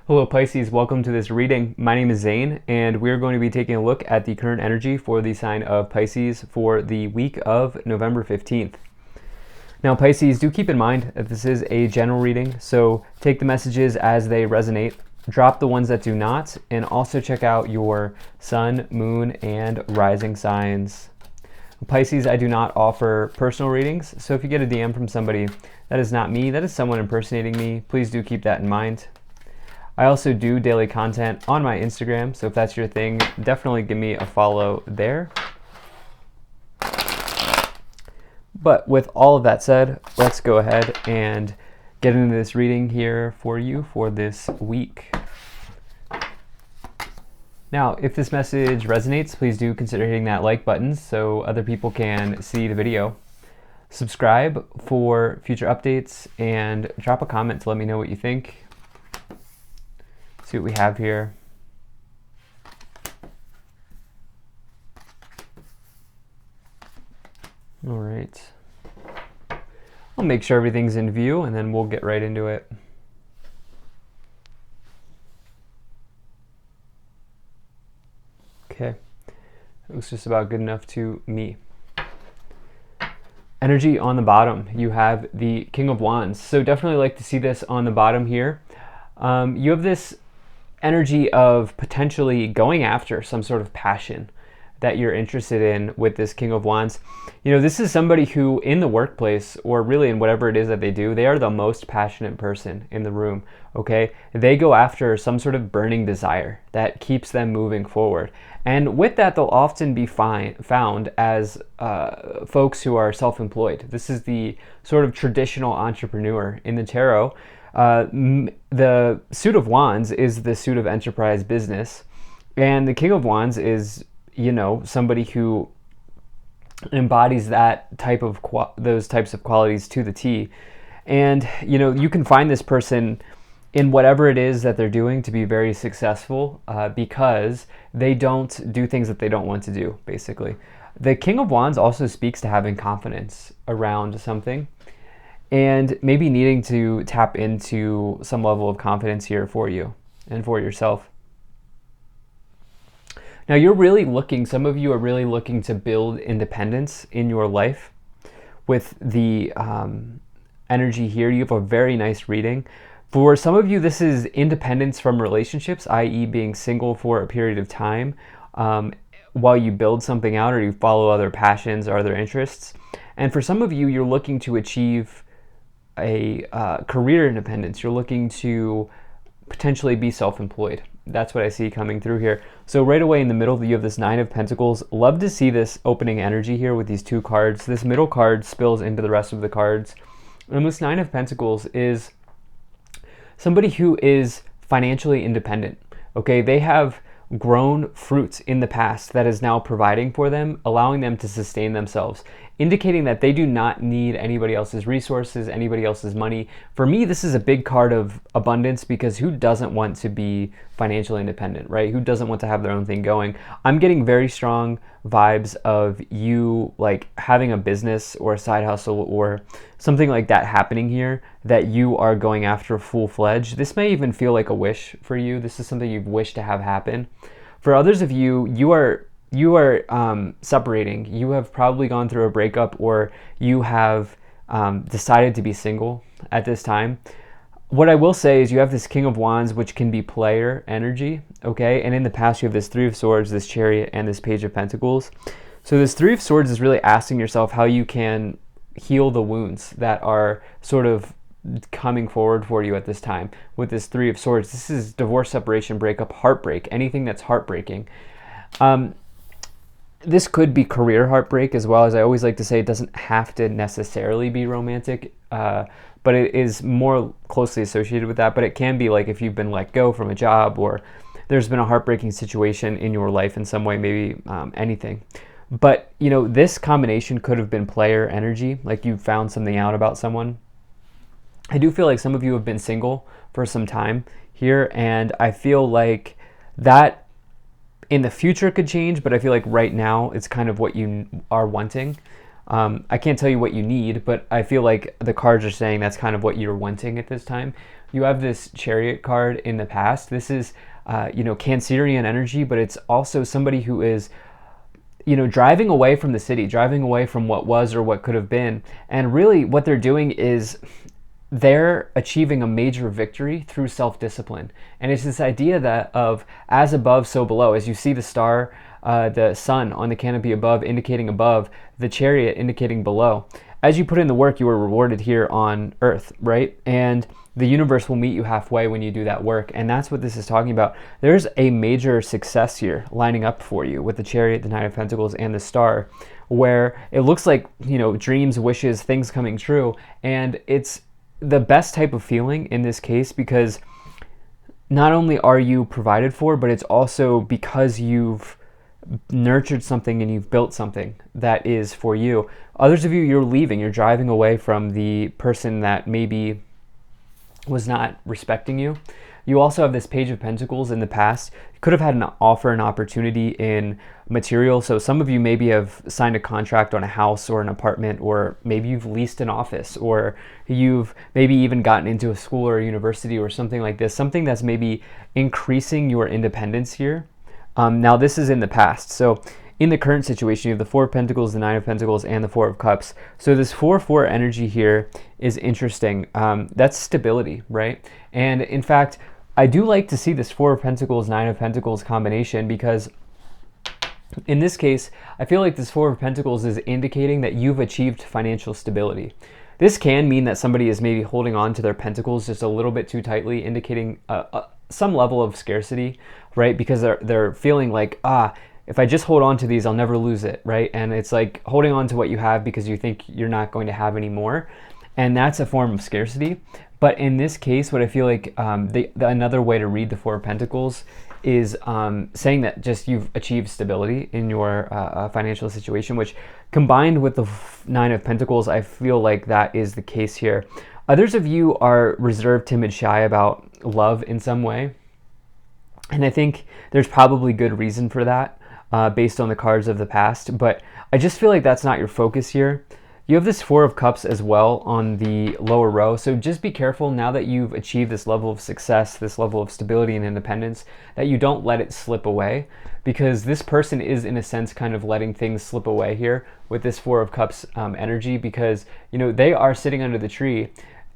Hello Pisces, welcome to this reading. My name is Zane and we're going to be taking a look at the current energy for the sign of Pisces for the week of November 15th. Now Pisces, do keep in mind that this is a general reading, so take the messages as they resonate, drop the ones that do not, and also check out your sun, moon, and rising signs. Pisces, I do not offer personal readings, so if you get a DM from somebody, that is not me, that is someone impersonating me. Please do keep that in mind. I also do daily content on my Instagram, so if that's your thing, definitely give me a follow there. But with all of that said, let's go ahead and get into this reading here for you for this week. Now, if this message resonates, please do consider hitting that like button so other people can see the video. Subscribe for future updates and drop a comment to let me know what you think. See what we have here. All right. I'll make sure everything's in view and then we'll get right into it. Okay. It looks just about good enough to me. Energy on the bottom, you have the King of Wands. So definitely like to see this on the bottom here. You have this energy of potentially going after some sort of passion that you're interested in with this King of Wands. You know, this is somebody who in the workplace or really in whatever it is that they do, they are the most passionate person in the room, okay? They go after some sort of burning desire that keeps them moving forward. And with that, they'll often be found as folks who are self-employed. This is the sort of traditional entrepreneur in the tarot. The suit of wands is the suit of enterprise business, and the King of Wands is, you know, somebody who embodies that type of those types of qualities to the T. And you know, you can find this person in whatever it is that they're doing to be very successful because they don't do things that they don't want to do, basically. The King of Wands also speaks to having confidence around something and maybe needing to tap into some level of confidence here for you and for yourself. Now you're really looking, some of you are really looking to build independence in your life. With the energy here, you have a very nice reading. For some of you, this is independence from relationships, i.e. being single for a period of time while you build something out or you follow other passions or other interests. And for some of you, you're looking to achieve a career independence. You're looking to potentially be self-employed. That's what I see coming through here. So right away in the middle, you have this Nine of Pentacles. Love to see this opening energy here with these two cards. This middle card spills into the rest of the cards. And this Nine of Pentacles is somebody who is financially independent. Okay, they have grown fruits in the past that is now providing for them, allowing them to sustain themselves, indicating that they do not need anybody else's resources, anybody else's money. For me, this is a big card of abundance because who doesn't want to be financially independent, right? Who doesn't want to have their own thing going? I'm getting very strong vibes of you like having a business or a side hustle or something like that happening here that you are going after full-fledged. This may even feel like a wish for you. This is something you've wished to have happen. For others of you, you are separating. You have probably gone through a breakup or you have decided to be single at this time. What I will say is you have this King of Wands, which can be player energy, okay? And in the past, you have this Three of Swords, this Chariot, and this Page of Pentacles. So this Three of Swords is really asking yourself how you can heal the wounds that are sort of coming forward for you at this time. With this Three of Swords, this is divorce, separation, breakup, heartbreak, anything that's heartbreaking. This could be career heartbreak as well. As I always like to say, it doesn't have to necessarily be romantic, but it is more closely associated with that. But it can be like if you've been let go from a job or there's been a heartbreaking situation in your life in some way, maybe anything. But, you know, this combination could have been player energy, like you found something out about someone. I do feel like some of you have been single for some time here, and I feel like that in the future could change, but I feel like right now it's kind of what you are wanting. I can't tell you what you need, but I feel like the cards are saying that's kind of what you're wanting at this time. you have this Chariot card in the past. This is, Cancerian energy, but it's also somebody who is, driving away from the city, driving away from what was or what could have been. And really what they're doing is they're achieving a major victory through self-discipline. And it's this idea that of as above, so below. As you see the star, the sun on the canopy above indicating above, the Chariot indicating below. As you put in the work, you are rewarded here on Earth, right? And the universe will meet you halfway when you do that work. And that's what this is talking about. There's a major success here lining up for you with the Chariot, the Nine of Pentacles, and the star, where it looks like, dreams, wishes, things coming true. And it's the best type of feeling in this case, because not only are you provided for, but it's also because you've nurtured something and you've built something that is for you. Others of you, you're leaving, you're driving away from the person that maybe was not respecting you. You also have this Page of Pentacles in the past. You could have had an offer, an opportunity in material. So some of you maybe have signed a contract on a house or an apartment, or maybe you've leased an office, or you've maybe even gotten into a school or a university or something like this, something that's maybe increasing your independence here. Now this is in the past. So in the current situation, you have the Four of Pentacles, the Nine of Pentacles, and the Four of Cups. So this 4-4 energy here is interesting. That's stability, right? And in fact, I do like to see this Four of Pentacles, Nine of Pentacles combination, because in this case, I feel like this Four of Pentacles is indicating that you've achieved financial stability. This can mean that somebody is maybe holding on to their pentacles just a little bit too tightly, indicating some level of scarcity, right? Because they're feeling like, if I just hold on to these, I'll never lose it, right? And it's like holding on to what you have because you think you're not going to have any more. And that's a form of scarcity. But in this case, what I feel like another way to read the Four of Pentacles is saying that just you've achieved stability in your financial situation, which combined with the Nine of Pentacles, I feel like that is the case here. Others of you are reserved, timid, shy about love in some way. And I think there's probably good reason for that based on the cards of the past. But I just feel like that's not your focus here. You have this Four of Cups as well on the lower row. So just be careful now that you've achieved this level of success, this level of stability and independence, that you don't let it slip away, because this person is in a sense kind of letting things slip away here with this Four of Cups energy, because they are sitting under the tree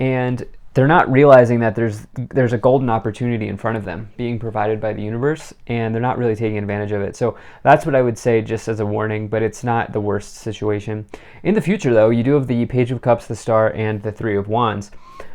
and they're not realizing that there's a golden opportunity in front of them being provided by the universe, and they're not really taking advantage of it. So that's what I would say just as a warning, but it's not the worst situation. In the future though, you do have the Page of Cups, the Star, and the Three of Wands.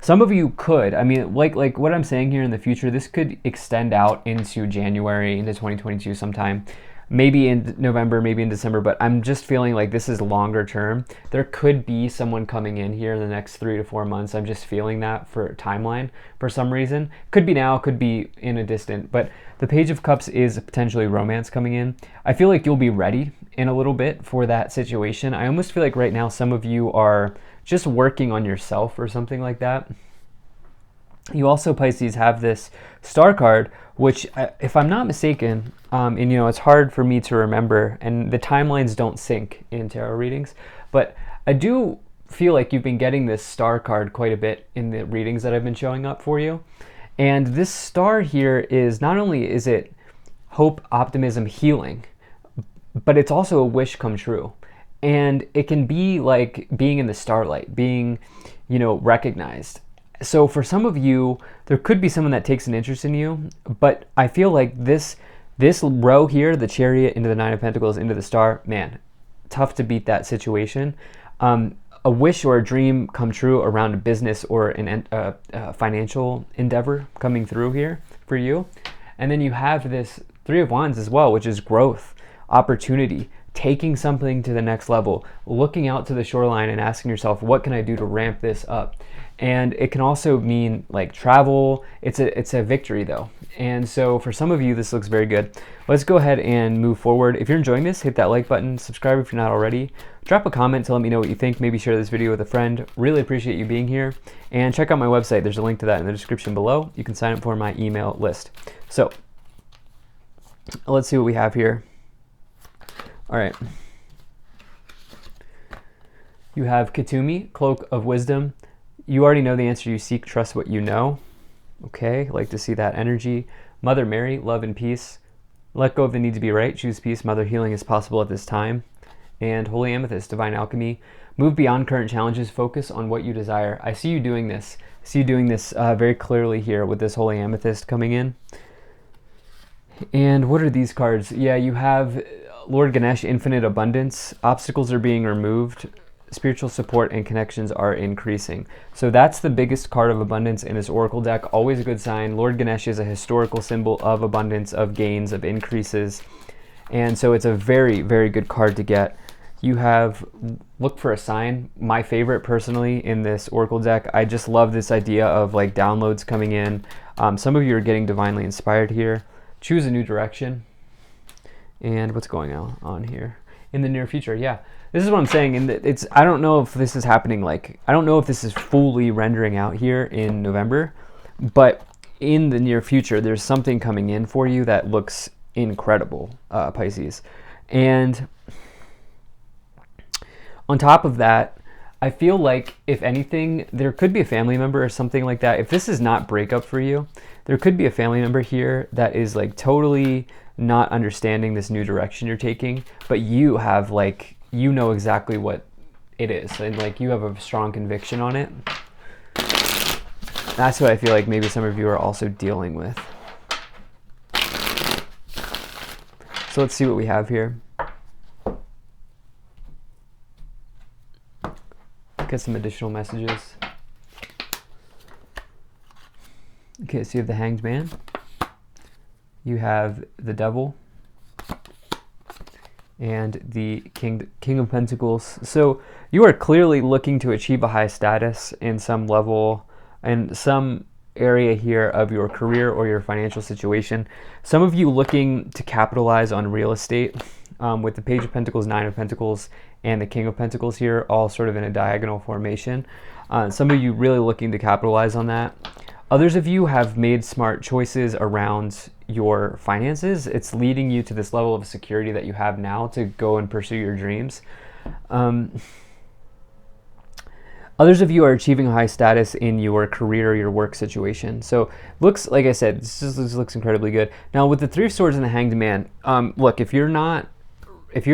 Some of you could, like what I'm saying here in the future, this could extend out into January, into 2022 sometime. Maybe in November, maybe in December, but I'm just feeling like this is longer term. There could be someone coming in here in the next 3 to 4 months. I'm just feeling that for timeline for some reason. Could be now, could be in a distant, but the Page of Cups is potentially romance coming in. I feel like you'll be ready in a little bit for that situation. I almost feel like right now some of you are just working on yourself or something like that. You also, Pisces, have this Star card, which, if I'm not mistaken, and it's hard for me to remember, and the timelines don't sync in tarot readings, but I do feel like you've been getting this Star card quite a bit in the readings that I've been showing up for you. And this Star here is, not only is it hope, optimism, healing, but it's also a wish come true. And it can be like being in the starlight, being, recognized. So for some of you, there could be someone that takes an interest in you, but I feel like this row here, the Chariot into the Nine of Pentacles into the Star, man, tough to beat that situation. A wish or a dream come true around a business or a financial endeavor coming through here for you. And then you have this Three of Wands as well, which is growth, opportunity, taking something to the next level, looking out to the shoreline and asking yourself, what can I do to ramp this up? And it can also mean like travel. It's a victory though. And so for some of you, this looks very good. Let's go ahead and move forward. If you're enjoying this, hit that like button, subscribe if you're not already, drop a comment to let me know what you think, maybe share this video with a friend. Really appreciate you being here. And check out my website. There's a link to that in the description below. You can sign up for my email list. So let's see what we have here. All right. You have Katumi, Cloak of Wisdom. You already know the answer you seek, trust what you know. Okay, like to see that energy. Mother Mary, love and peace. Let go of the need to be right. Choose peace. Mother, healing is possible at this time. And Holy Amethyst, divine alchemy. Move beyond current challenges. Focus on what you desire. I see you doing this. I see you doing this very clearly here with this Holy Amethyst coming in. And what are these cards? Yeah, you have Lord Ganesh, infinite abundance. Obstacles are being removed. Spiritual support and connections are increasing. So that's the biggest card of abundance in this oracle deck. Always a good sign. Lord Ganesh is a historical symbol of abundance, of gains, of increases. And so it's a very, very good card to get. You have look for a sign. My favorite personally in this oracle deck. I just love this idea of like downloads coming in. Some of you are getting divinely inspired here. Choose a new direction. And what's going on here in the near future? Yeah, this is what I'm saying. And it's, I don't know if this is happening. Like, I don't know if this is fully rendering out here in November, but in the near future, there's something coming in for you that looks incredible, Pisces. And on top of that, I feel like, if anything, there could be a family member or something like that. If this is not breakup for you, there could be a family member here that is like totally not understanding this new direction you're taking, but you have like, you know exactly what it is, and like you have a strong conviction on it. That's what I feel like maybe some of you are also dealing with. So let's see what we have here. Get some additional messages. Okay, so you have the Hanged Man. You have the Devil. And the King of Pentacles. So you are clearly looking to achieve a high status in some level, in some area here of your career or your financial situation. Some of you looking to capitalize on real estate, with the Page of Pentacles, Nine of Pentacles, and the King of Pentacles here, all sort of in a diagonal formation. Some of you really looking to capitalize on that. Others of you have made smart choices around your finances. It's leading you to this level of security that you have now to go and pursue your dreams. Others of you are achieving a high status in your career or your work situation. So looks, like I said, this looks incredibly good. Now with the Three of Swords and the Hanged Man, look, if you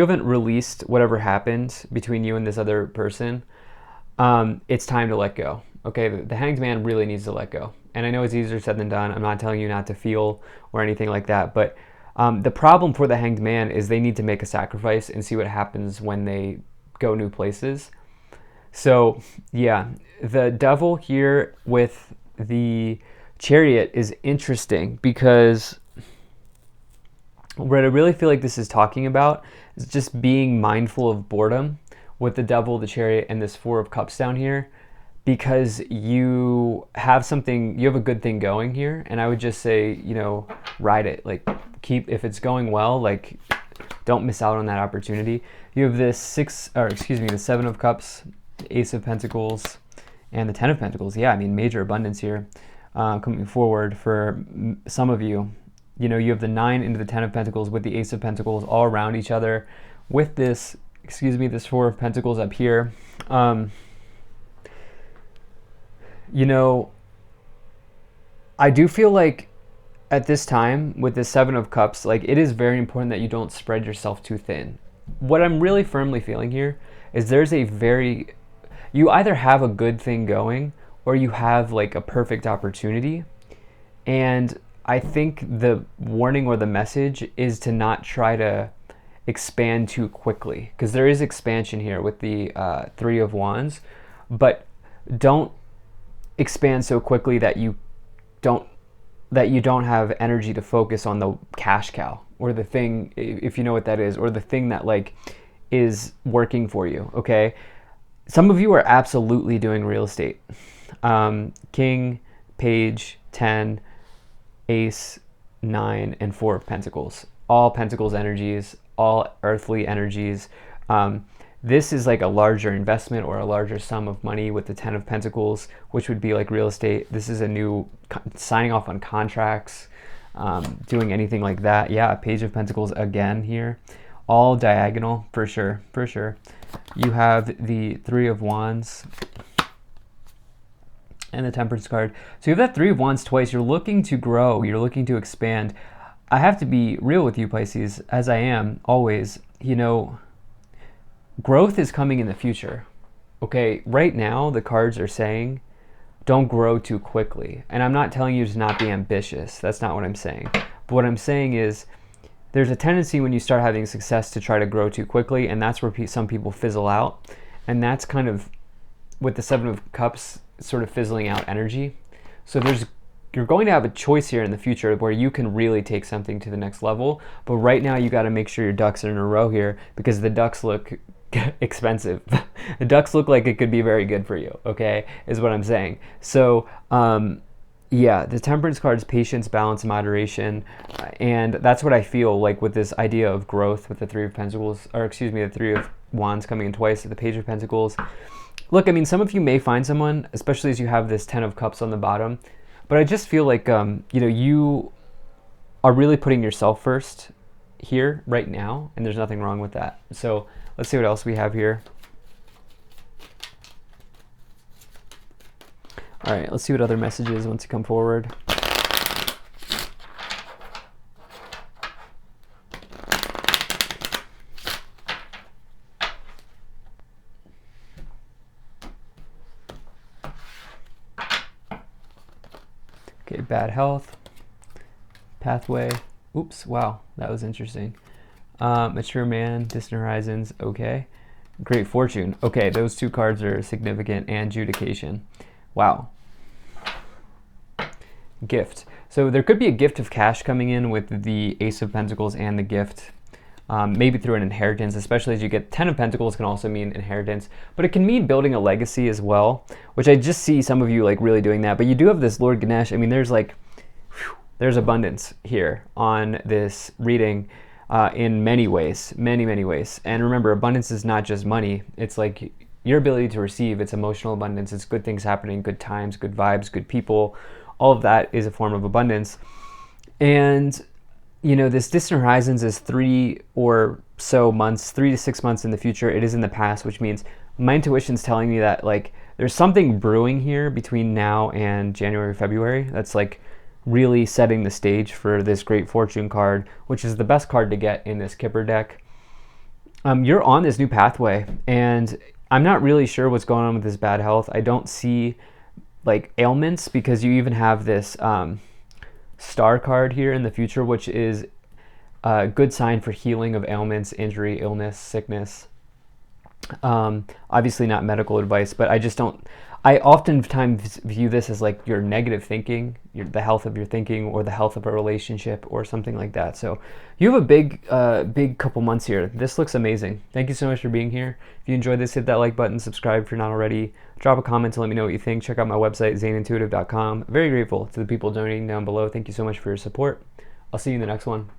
haven't released whatever happened between you and this other person, it's time to let go. Okay, the Hanged Man really needs to let go. And I know it's easier said than done. I'm not telling you not to feel or anything like that. But the problem for the Hanged Man is they need to make a sacrifice and see what happens when they go new places. So yeah, the Devil here with the Chariot is interesting, because what I really feel like this is talking about is just being mindful of boredom with the Devil, the Chariot, and this Four of Cups down here, because you have a good thing going here, and I would just say, you know, ride it. Like, if it's going well, like, don't miss out on that opportunity. You have this the Seven of Cups, the Ace of Pentacles, and the Ten of Pentacles. Yeah, I mean, major abundance here coming forward for some of you. You know, you have the Nine into the Ten of Pentacles with the Ace of Pentacles all around each other, with this, this Four of Pentacles up here. You know, I do feel like at this time with the Seven of Cups, like, it is very important that you don't spread yourself too thin. What I'm really firmly feeling here is you either have a good thing going or you have like a perfect opportunity. And I think the warning or the message is to not try to expand too quickly, because there is expansion here with the Three of Wands, but don't expand so quickly that you don't have energy to focus on the cash cow, or the thing, if you know what that is, or the thing that like is working for you. Okay, some of you are absolutely doing real estate. King, Page, 10, Ace, 9, and 4 of Pentacles, all Pentacles energies, all earthly energies. This is like a larger investment or a larger sum of money with the 10 of Pentacles, which would be like real estate. This is a new signing off on contracts, doing anything like that. Yeah, Page of Pentacles again here, all diagonal for sure, for sure. You have the Three of Wands, and the Temperance card. So you have that Three of Wands twice. You're looking to grow. You're looking to expand. I have to be real with you, Pisces, as I am always. You know, growth is coming in the future. Okay, right now the cards are saying don't grow too quickly. And I'm not telling you to not be ambitious. That's not what I'm saying. But what I'm saying is there's a tendency when you start having success to try to grow too quickly, and that's where some people fizzle out. And that's kind of with the Seven of Cups sort of fizzling out energy. So you're going to have a choice here in the future where you can really take something to the next level. But right now you got to make sure your ducks are in a row here, because the ducks look expensive. The ducks look like it could be very good for you, okay, is what I'm saying. So yeah, the Temperance card is patience, balance, moderation, and that's what I feel like with this idea of growth with the Three of Pentacles, or excuse me, the Three of Wands coming in twice, the Page of Pentacles. Look, I mean, some of you may find someone, especially as you have this Ten of Cups on the bottom, but I just feel like, you know, you are really putting yourself first here right now, and there's nothing wrong with that. So let's see what else we have here. All right, let's see what other messages want to come forward. Okay, bad health, pathway. Oops, wow, that was interesting. Mature man, distant horizons, okay. Great fortune. Okay, those two cards are significant, and adjudication. Wow. Gift. So there could be a gift of cash coming in with the Ace of Pentacles and the gift. Maybe through an inheritance, especially as you get Ten of Pentacles can also mean inheritance, but it can mean building a legacy as well, which I just see some of you like really doing that. But you do have this Lord Ganesh. I mean, there's like, there's abundance here on this reading in many ways, many ways. And remember, abundance is not just money. It's like your ability to receive. It's emotional abundance. It's good things happening, good times, good vibes, good people. All of that is a form of abundance. And you know, this distant horizons is 3 or so months, 3 to 6 months in the future. It is in the past, which means my intuition's telling me that like there's something brewing here between now and January, February. That's like really setting the stage for this Great Fortune card, which is the best card to get in this Kipper deck. You're on this new pathway, and I'm not really sure what's going on with this bad health. I don't see like ailments, because you even have this Star card here in the future, which is a good sign for healing of ailments, injury, illness, sickness. Obviously not medical advice, but I oftentimes view this as like your negative thinking, the health of your thinking, or the health of a relationship or something like that. So you have a big couple months here. This looks amazing. Thank you so much for being here. If you enjoyed this, hit that like button, subscribe if you're not already, drop a comment to let me know what you think. Check out my website, zanintuitive.com. Very grateful to the people donating down below. Thank you so much for your support. I'll see you in the next one.